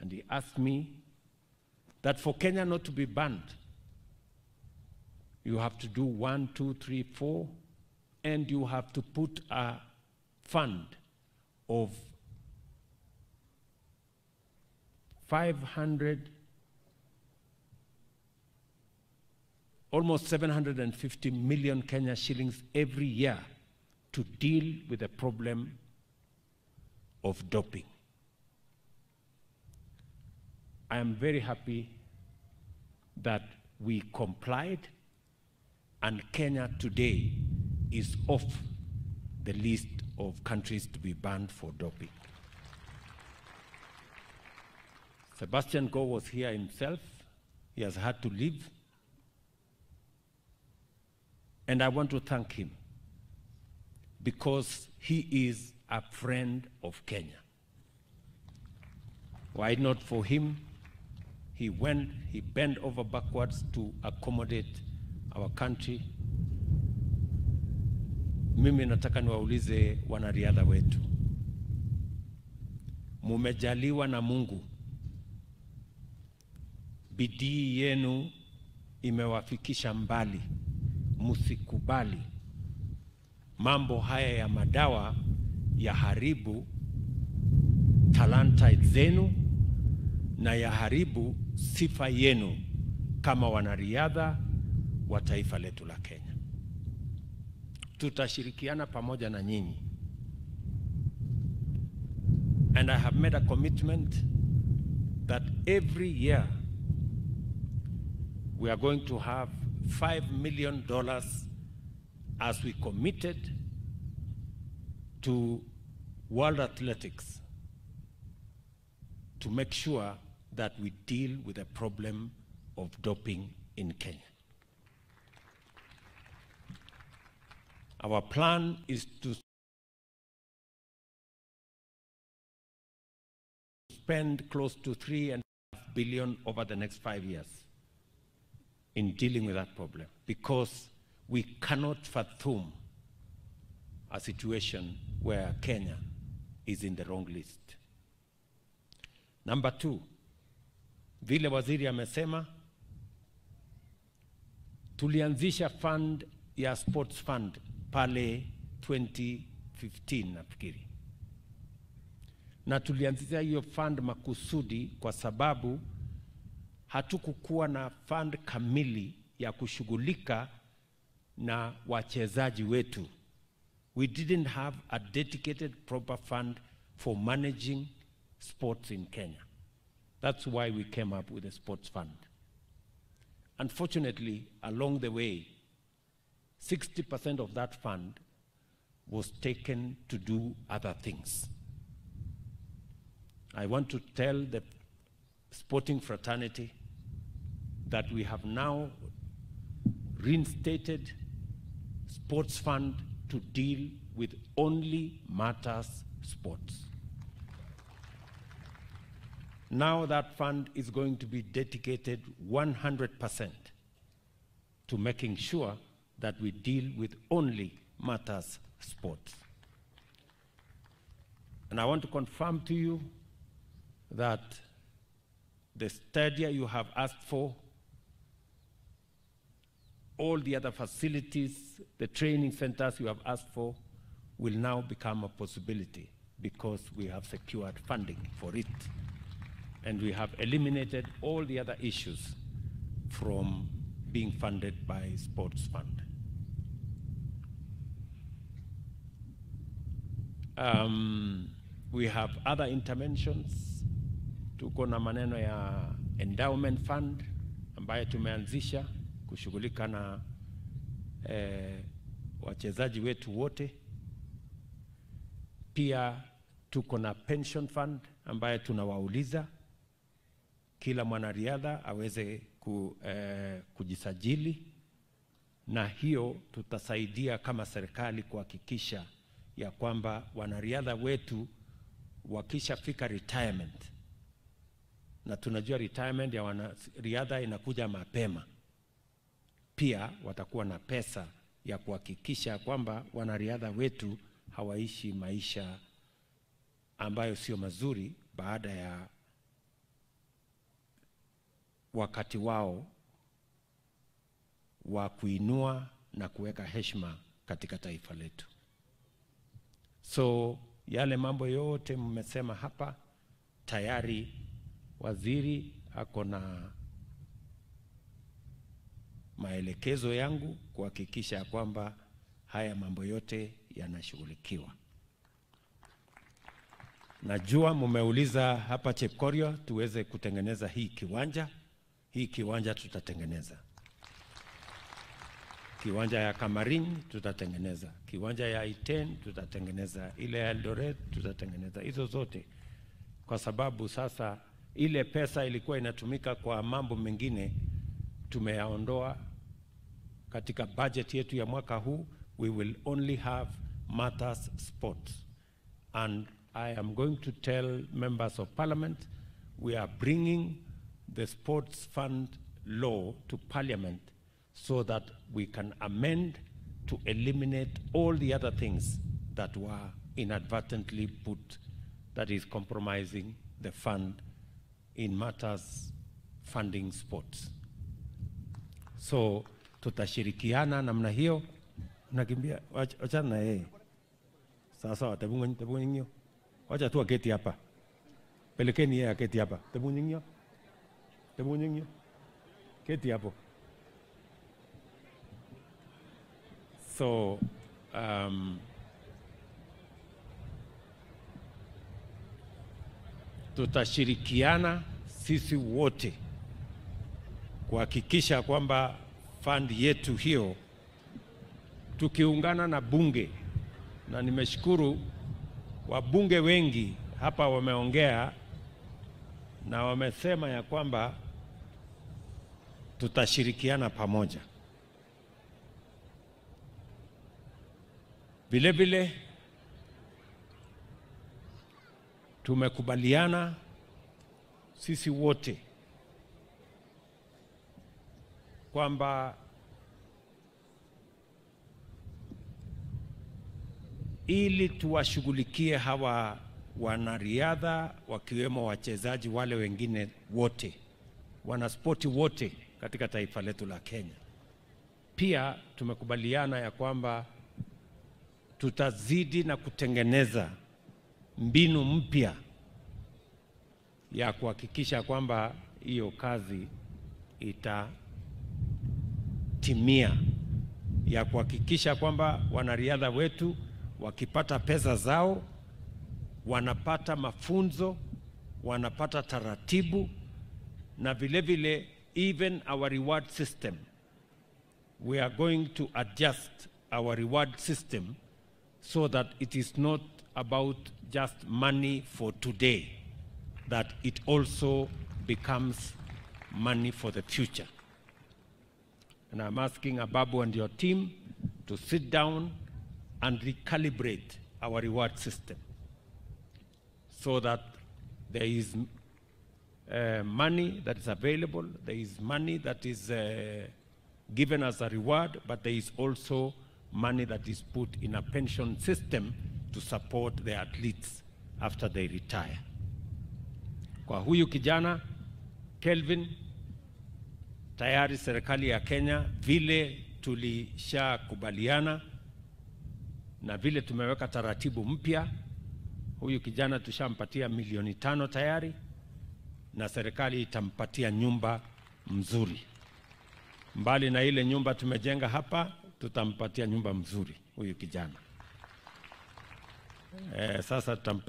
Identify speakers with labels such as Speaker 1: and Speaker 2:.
Speaker 1: and he asked me that for Kenya not to be banned, you have to do 1, 2, 3, 4, and you have to put a fund of 500, almost 750 million Kenya shillings every year to deal with the problem of doping. I am very happy that we complied, and Kenya today is off the list of countries to be banned for doping. Sebastian Go was here himself. He has had to leave. And I want to thank him because he is a friend of Kenya. Why not for him? He bent over backwards to accommodate our country. Mimi nataka niwaulize wanariadha wetu. Mumejaliwa na Mungu. Bidii yenu imewafikisha mbali. Msikubali mambo haya ya madawa yaharibu talanta zenyu na yaharibu sifa yenu kama wanariadha wa taifa letu la Kenya. Tutashirikiana pamoja na nyinyi. And I have made a commitment that every year we are going to have $5 million as we committed to World Athletics to make sure that we deal with the problem of doping in Kenya. Our plan is to spend close to $3.5 billion over the next 5 years in dealing with that problem, because we cannot fathom a situation where Kenya is in the wrong list. Number 2, vile waziri amesema, tulianzisha fund ya sports fund pale 2015 nafikiri. Na tulianzisha hiyo fund makusudi kwa sababu hatukukuwa na fund kamili ya kushughulika na wachezaji wetu. We didn't have a dedicated proper fund for managing sports in Kenya. That's why we came up with a sports fund. Unfortunately, along the way, 60% of that fund was taken to do other things. I want to tell the sporting fraternity that we have now reinstated sports fund to deal with only matters sports. Now that fund is going to be dedicated 100% to making sure that we deal with only matters sports. And I want to confirm to you that the stadia you have asked for, all the other facilities, the training centers you have asked for, will now become a possibility because we have secured funding for it. And we have eliminated all the other issues from being funded by sports fund. We have other interventions. Tuko na maneno ya endowment fund ambayo tumeanzisha kushughulika na wachezaji wetu wote. Pia tuko na pension fund ambayo tunawauliza kila mwanariadha aweze kujisajili, na hiyo tutasaidia kama serikali kuhakikisha ya kwamba wanariadha wetu wakishafika retirement, na tunajua retirement ya wanariadha inakuja mapema, pia watakuwa na pesa ya kuhakikisha kwamba wanariadha wetu hawaishi maisha ambayo sio mazuri baada ya wakati wao wa kuinua na kuweka heshima katika taifa letu. So yale mambo yote mmesema hapa, tayari waziri ako na maelekezo yangu kuhakikisha kwamba haya mambo yote yanashughulikiwa. Najua mmeuliza hapa Chepkorio tuweze kutengeneza hii kiwanja. Hii kiwanja tutatengeneza. Kiwanja ya Kamarin tutatengeneza. Kiwanja ya Iten tutatengeneza. Ile ya Eldoret tutatengeneza. Hizo zote. Kwa sababu sasa ile pesa ilikuwa inatumika kwa mambo mengine tumeyaondoa katika budget yetu ya mwaka huu. We will only have matters sports. And I am going to tell members of parliament, we are bringing the sports fund law to parliament so that we can amend to eliminate all the other things that were inadvertently put, that is compromising the fund in matters funding sports. So tutashirikiana namna hiyo. Nakimbia achana na yeye. Sasa tabunyo. Wacha tu aketi hapa. Pelekeni yeye aketi hapa. Tabunyo. Keti hapo. So tutashirikiana sisi wote kuhakikisha kwamba fund yetu hiyo tukiungana na bunge, na nimeshukuru wabunge wengi hapa wameongea na wamesema ya kwamba tutashirikiana pamoja. Vile vile tumekubaliana sisi wote kwamba ili tuwashughulikie hawa wanariadha wakiwemo wachezaji wale wengine wote, wanaspoti wote katika taifa letu la Kenya. Pia tumekubaliana ya kwamba tutazidi na kutengeneza mbinu mpya ya kuhakikisha kwamba hiyo kazi itatimia, ya kuhakikisha kwamba wanariadha wetu wakipata pesa zao, wanapata mafunzo, wanapata taratibu, na vile vile even our reward system. We are going to adjust our reward system so that it is not about just money for today, that it also becomes money for the future. And I'm asking Ababu and your team to sit down and recalibrate our reward system so that there is money that is available, there is money that is given as a reward, but there is also money that is put in a pension system to support the athletes after they retire. Kwa huyu kijana Kelvin, tayari serikali ya Kenya vile tulishakubaliana na vile tumeweka taratibu mpya, huyu kijana tushampatia milioni 5 tayari, na serikali itampatia nyumba mzuri. Mbali na ile nyumba tumejenga hapa, tutampatia nyumba mzuri huyu kijana. Sasa tutampatia